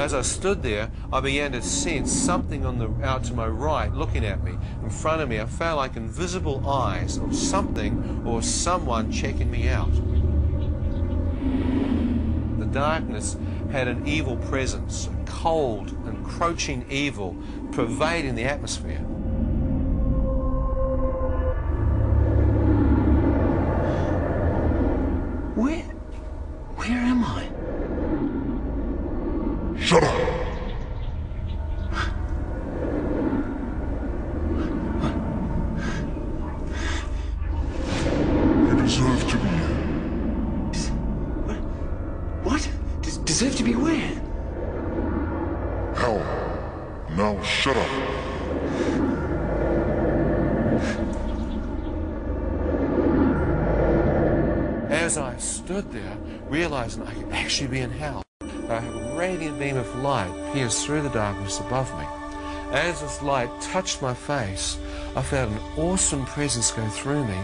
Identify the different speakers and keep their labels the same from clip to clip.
Speaker 1: As I stood there, I began to sense something out to my right looking at me. In front of me, I felt like invisible eyes of something or someone checking me out. The darkness had an evil presence, a cold, encroaching evil pervading the atmosphere.
Speaker 2: Where am I?
Speaker 3: Shut up! You deserve to be here.
Speaker 2: What? Deserve to be where?
Speaker 3: Hell. Now shut up.
Speaker 1: As I stood there, realizing I could actually be in hell, a radiant beam of light pierced through the darkness above me. As this light touched my face, I felt an awesome presence go through me,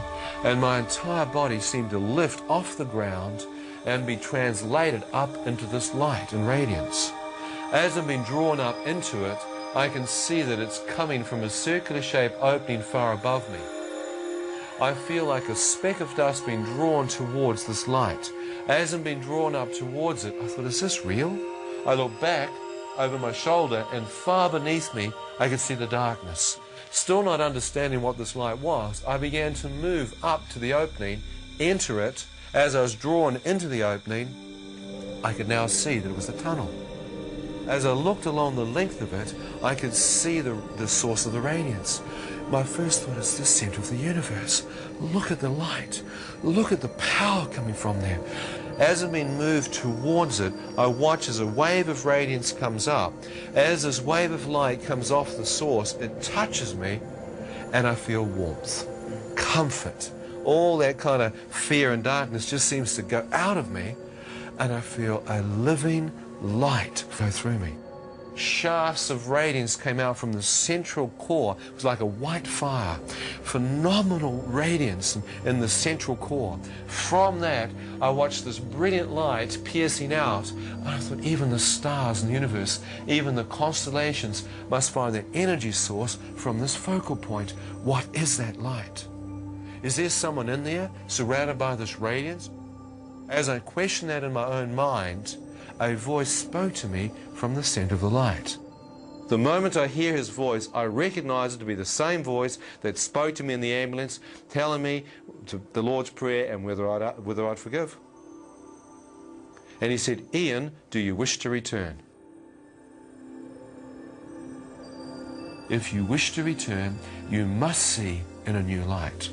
Speaker 1: and my entire body seemed to lift off the ground and be translated up into this light and radiance. As I'm being drawn up into it, I can see that it's coming from a circular-shaped opening far above me. I feel like a speck of dust being drawn towards this light. As I'm being drawn up towards it, I thought, is this real? I looked back over my shoulder, and far beneath me, I could see the darkness. Still not understanding what this light was, I began to move up to the opening, enter it. As I was drawn into the opening, I could now see that it was a tunnel. As I looked along the length of it, I could see the source of the radiance. My first thought is the center of the universe. Look at the light. Look at the power coming from there. As I'm being moved towards it, I watch as a wave of radiance comes up. As this wave of light comes off the source, it touches me, and I feel warmth, comfort. All that kind of fear and darkness just seems to go out of me, and I feel a living light flow through me. Shafts of radiance came out from the central core. It was like a white fire. Phenomenal radiance in the central core. From that, I watched this brilliant light piercing out. And I thought, even the stars in the universe, even the constellations must find their energy source from this focal point. What is that light? Is there someone in there surrounded by this radiance? As I questioned that in my own mind, a voice spoke to me from the center of the light. The moment I hear his voice, I recognize it to be the same voice that spoke to me in the ambulance, telling me the Lord's Prayer and whether I'd forgive. And he said, "Ian, do you wish to return? If you wish to return, you must see in a new light."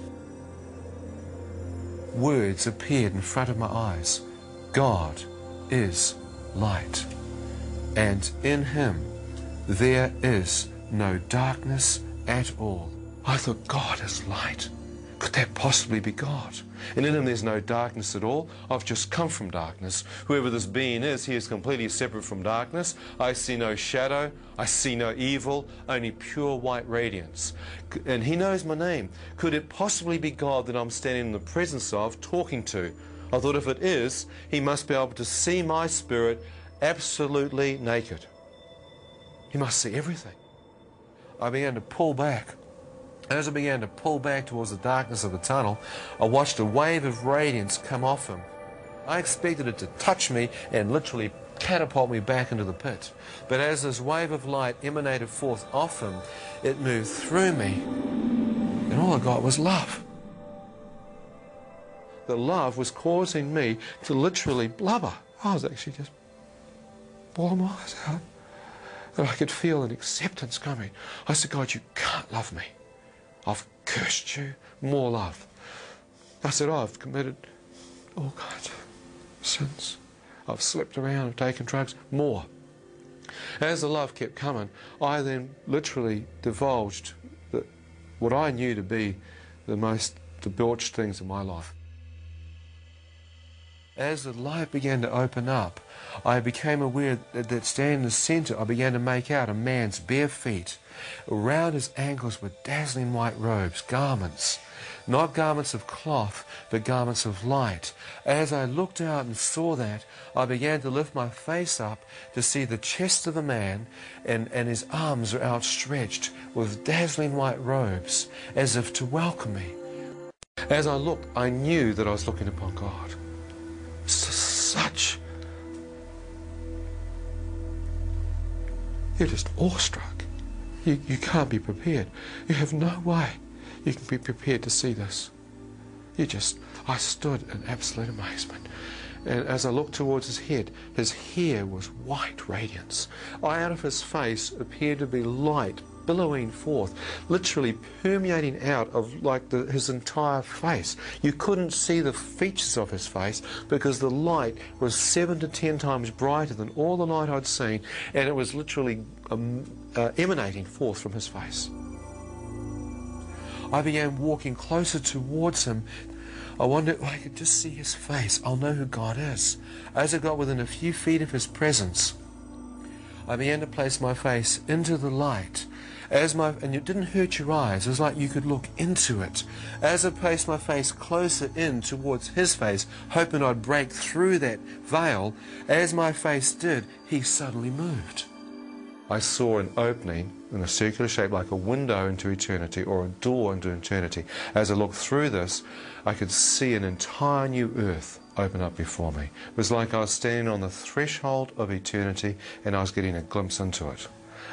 Speaker 1: Words appeared in front of my eyes. God is light, and in him there is no darkness at all. I thought, God is light. Could that possibly be God? And in him there's no darkness at all. I've just come from darkness. Whoever this being is, he is completely separate from darkness. I see no shadow. I see no evil, only pure white radiance. And he knows my name. Could it possibly be God that I'm standing in the presence of, talking to? I thought, if it is, he must be able to see my spirit absolutely naked. He must see everything. I began to pull back. As I began to pull back towards the darkness of the tunnel, I watched a wave of radiance come off him. I expected it to touch me and literally catapult me back into the pit. But as this wave of light emanated forth off him, it moved through me, and all I got was love. The love was causing me to literally blubber. I was actually just bawling my eyes out. And I could feel an acceptance coming. I said, God, you can't love me. I've cursed you. More love. I said, I've committed all kinds of sins. I've slept around, I've taken drugs. More. As the love kept coming, I then literally divulged what I knew to be the most debauched things in my life. As the light began to open up, I became aware that standing in the center, I began to make out a man's bare feet. Around his ankles were dazzling white robes, garments. not garments of cloth, but garments of light. As I looked out and saw that, I began to lift my face up to see the chest of the man, and his arms are outstretched with dazzling white robes, as if to welcome me. As I looked, I knew that I was looking upon God. Such... You're just awestruck. You can't be prepared. You have no way you can be prepared to see this. I stood in absolute amazement. And as I looked towards his hair was white radiance. Out of his face appeared to be light billowing forth, literally permeating out of his entire face. You couldn't see the features of his face because the light was 7 to 10 times brighter than all the light I'd seen, and it was literally emanating forth from his face. I began walking closer towards him. I wondered if I could just see his face. I'll know who God is. As I got within a few feet of his presence, I began to place my face into the light. And it didn't hurt your eyes. It was like you could look into it. As I placed my face closer in towards his face, hoping I'd break through that veil, as my face did, he suddenly moved. I saw an opening in a circular shape like a window into eternity, or a door into eternity. As I looked through this, I could see an entire new earth open up before me. It was like I was standing on the threshold of eternity and I was getting a glimpse into it.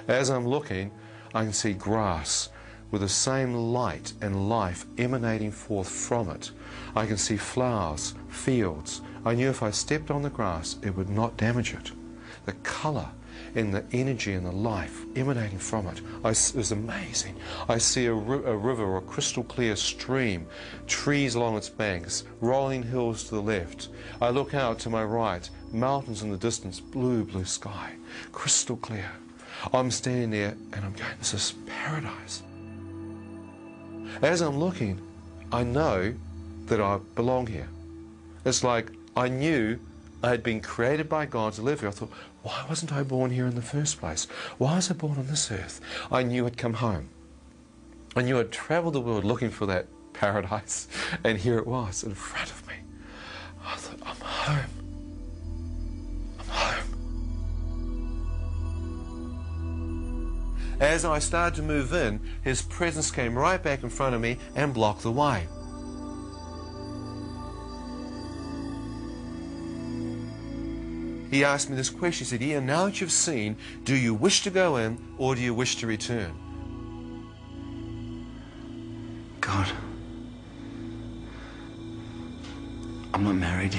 Speaker 1: As I'm looking, I can see grass with the same light and life emanating forth from it. I can see flowers, fields. I knew if I stepped on the grass, it would not damage it. The colour and the energy and the life emanating from it, it was amazing. I see a river or a crystal clear stream, trees along its banks, rolling hills to the left. I look out to my right, mountains in the distance, blue sky, crystal clear. I'm standing there and I'm going, this is paradise. As I'm looking, I know that I belong here. It's like I knew I had been created by God to live here. I thought, why wasn't I born here in the first place? Why was I born on this earth? I knew I'd come home. I knew I'd traveled the world looking for that paradise, and here it was in front of me. I thought, I'm home. I'm home. As I started to move in, his presence came right back in front of me and blocked the way. He asked me this question. He said, Ian, now that you've seen, do you wish to go in or do you wish to return?
Speaker 2: God, I'm not married.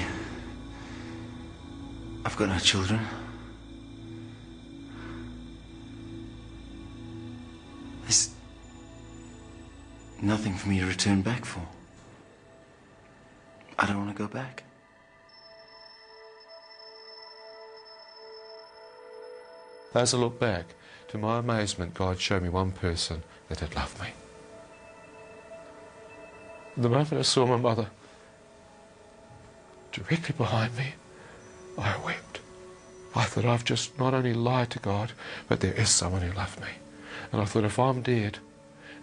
Speaker 2: I've got no children. There's nothing for me to return back for. I don't want to go back.
Speaker 1: As I look back, to my amazement, God showed me one person that had loved me. The moment I saw my mother directly behind me, I wept. I thought, I've just not only lied to God, but there is someone who loved me. And I thought, if I'm dead,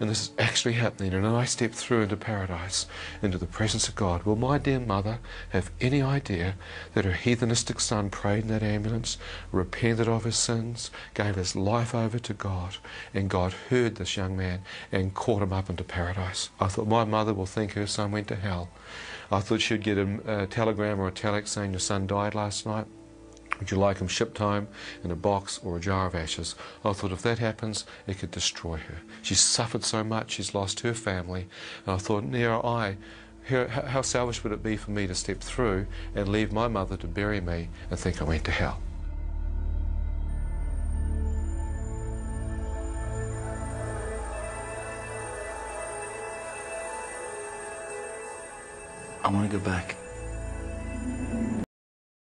Speaker 1: and this is actually happening, and I step through into paradise, into the presence of God, will my dear mother have any idea that her heathenistic son prayed in that ambulance, repented of his sins, gave his life over to God, and God heard this young man and caught him up into paradise? I thought, my mother will think her son went to hell. I thought she'd get a telegram or a telex saying, your son died last night. Would you like him shipped home in a box or a jar of ashes? I thought, if that happens, it could destroy her. She's suffered so much, she's lost her family. And I thought, how selfish would it be for me to step through and leave my mother to bury me and think I went to hell?
Speaker 2: I want to go back.